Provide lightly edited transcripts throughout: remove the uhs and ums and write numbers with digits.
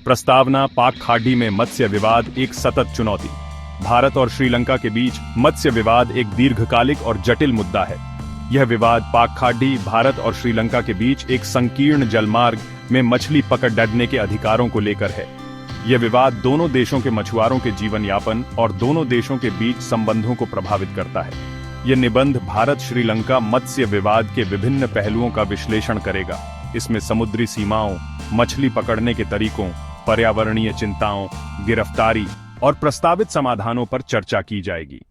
प्रस्तावना पाक खाड़ी में मत्स्य विवाद एक सतत चुनौती। भारत और श्रीलंका के बीच मत्स्य विवाद एक दीर्घकालिक और जटिल मुद्दा है। यह विवाद पाक खाड़ी, भारत और श्रीलंका के बीच एक संकीर्ण जलमार्ग में मछली पकड़ने के अधिकारों को लेकर है। यह विवाद दोनों देशों के मछुआरों के जीवन यापन और दोनों देशों के बीच संबंधों को प्रभावित करता है। यह निबंध भारत श्रीलंका मत्स्य विवाद के विभिन्न पहलुओं का विश्लेषण करेगा। इसमें समुद्री सीमाओं, मछली पकड़ने के तरीकों, पर्यावरणीय चिंताओं, गिरफ्तारी और प्रस्तावित समाधानों पर चर्चा की जाएगी।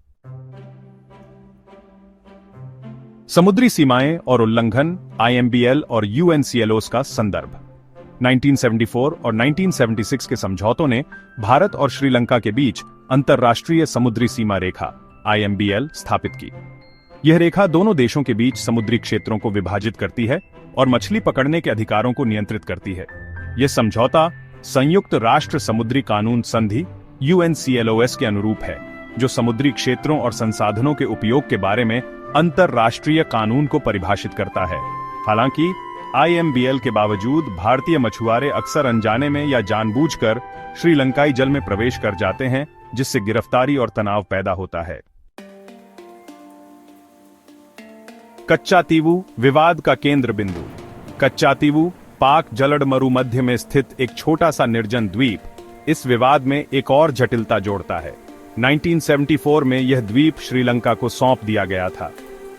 समुद्री सीमाएं और उल्लंघन, IMBL और UNCLOS का संदर्भ। 1974 और 1976 के समझौतों ने भारत और श्रीलंका के बीच अंतर्राष्ट्रीय समुद्री सीमा रेखा IMBL स्थापित की। यह रेखा दोनों देशों के बीच समुद्री क्षेत्रों को विभाजित करती है और मछली पकड़ने के अधिकारों को नियंत्रित करती है। यह समझौता संयुक्त राष्ट्र समुद्री कानून संधि UNCLOS के अनुरूप है, जो समुद्री क्षेत्रों और संसाधनों के उपयोग के बारे में अंतर्राष्ट्रीय कानून को परिभाषित करता है। हालांकि IMBL के बावजूद भारतीय मछुआरे अक्सर अनजाने में या जानबूझकर श्रीलंकाई जल में प्रवेश कर जाते हैं, जिससे गिरफ्तारी और तनाव पैदा होता है। कच्चातीवू विवाद का केंद्र बिंदु। कच्चातीवू पाक जलड मरुमध्य में स्थित एक छोटा सा निर्जन द्वीप इस विवाद में एक और जटिलता जोड़ता है। 1974 में यह द्वीप श्रीलंका को सौंप दिया गया था।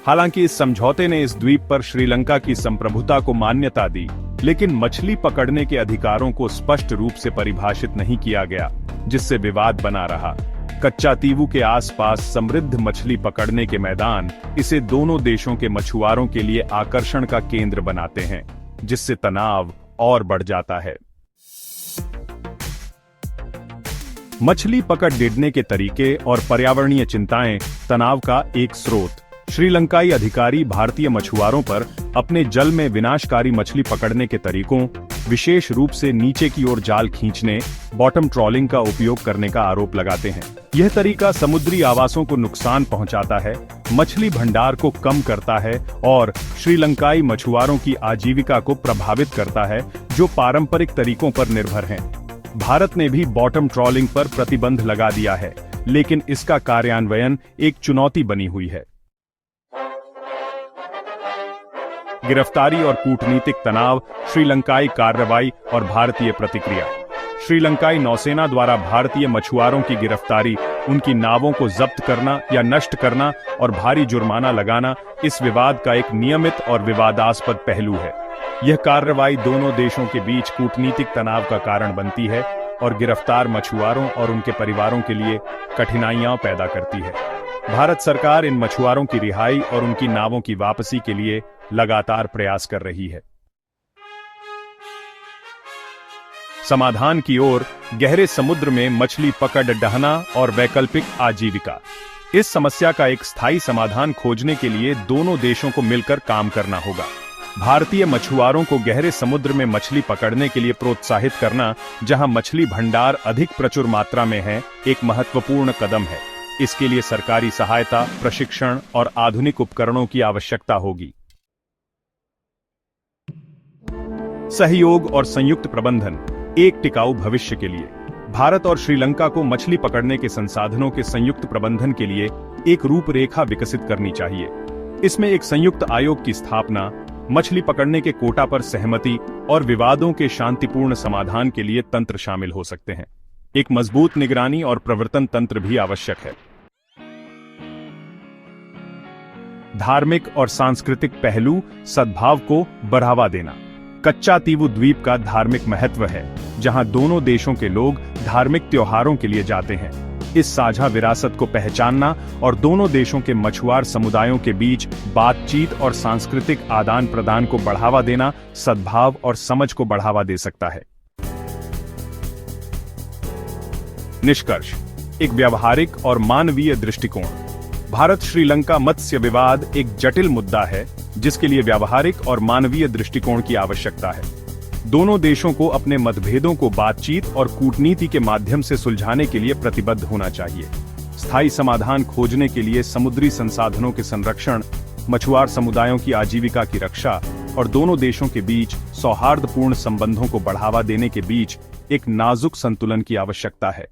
हालांकि इस समझौते ने इस द्वीप पर श्रीलंका की संप्रभुता को मान्यता दी, लेकिन मछली पकड़ने के अधिकारों को स्पष्ट रूप से परिभाषित नहीं किया गया, जिससे विवाद बना रहा। कच्चातीवू के आसपास समृद्ध मछली पकड़ने के मैदान इसे दोनों देशों के मछुआरों के लिए आकर्षण का केंद्र बनाते हैं, जिससे तनाव और बढ़ जाता है। मछली पकड़ने के तरीके और पर्यावरणीय चिंताएं तनाव का एक स्रोत। श्रीलंकाई अधिकारी भारतीय मछुआरों पर अपने जल में विनाशकारी मछली पकड़ने के तरीकों, विशेष रूप से नीचे की ओर जाल खींचने, बॉटम ट्रॉलिंग का उपयोग करने का आरोप लगाते हैं। यह तरीका समुद्री आवासों को नुकसान पहुंचाता है, मछली भंडार को कम करता है और श्रीलंकाई मछुआरों की आजीविका को प्रभावित करता है, जो पारंपरिक तरीकों पर निर्भर हैं। भारत ने भी बॉटम ट्रॉलिंग पर प्रतिबंध लगा दिया है, लेकिन इसका कार्यान्वयन एक चुनौती बनी हुई है। गिरफ्तारी और कूटनीतिक तनाव, श्रीलंकाई कार्रवाई और भारतीय प्रतिक्रिया। श्रीलंकाई नौसेना द्वारा भारतीय मछुआरों की गिरफ्तारी, उनकी नावों को जब्त करना या नष्ट करना और भारी जुर्माना लगाना इस विवाद का एक नियमित और विवादास्पद पहलू है। यह कार्रवाई दोनों देशों के बीच कूटनीतिक तनाव का कारण बनती है और गिरफ्तार मछुआरों और उनके परिवारों के लिए कठिनाइयां पैदा करती है। भारत सरकार इन मछुआरों की रिहाई और उनकी नावों की वापसी के लिए लगातार प्रयास कर रही है। समाधान की ओर, गहरे समुद्र में मछली पकड़ना और वैकल्पिक आजीविका। इस समस्या का एक स्थायी समाधान खोजने के लिए दोनों देशों को मिलकर काम करना होगा। भारतीय मछुआरों को गहरे समुद्र में मछली पकड़ने के लिए प्रोत्साहित करना, जहां मछली भंडार अधिक प्रचुर मात्रा में है, एक महत्वपूर्ण कदम है। इसके लिए सरकारी सहायता, प्रशिक्षण और आधुनिक उपकरणों की आवश्यकता होगी। सहयोग और संयुक्त प्रबंधन एक टिकाऊ भविष्य के लिए। भारत और श्रीलंका को मछली पकड़ने के संसाधनों के संयुक्त प्रबंधन के लिए एक रूपरेखा विकसित करनी चाहिए। इसमें एक संयुक्त आयोग की स्थापना, मछली पकड़ने के कोटा पर सहमति और विवादों के शांतिपूर्ण समाधान के लिए तंत्र शामिल हो सकते हैं। एक मजबूत निगरानी और प्रवर्तन तंत्र भी आवश्यक है। धार्मिक और सांस्कृतिक पहलू, सद्भाव को बढ़ावा देना। कच्चातीवू द्वीप का धार्मिक महत्व है, जहां दोनों देशों के लोग धार्मिक त्योहारों के लिए जाते हैं। इस साझा विरासत को पहचानना और दोनों देशों के मछुआर समुदायों के बीच बातचीत और सांस्कृतिक आदान प्रदान को बढ़ावा देना सद्भाव और समझ को बढ़ावा दे सकता है। निष्कर्ष, एक व्यावहारिक और मानवीय दृष्टिकोण। भारत श्रीलंका मत्स्य विवाद एक जटिल मुद्दा है, जिसके लिए व्यावहारिक और मानवीय दृष्टिकोण की आवश्यकता है। दोनों देशों को अपने मतभेदों को बातचीत और कूटनीति के माध्यम से सुलझाने के लिए प्रतिबद्ध होना चाहिए। स्थायी समाधान खोजने के लिए समुद्री संसाधनों के संरक्षण, मछुआर समुदायों की आजीविका की रक्षा और दोनों देशों के बीच सौहार्दपूर्ण संबंधों को बढ़ावा देने के बीच एक नाजुक संतुलन की आवश्यकता है।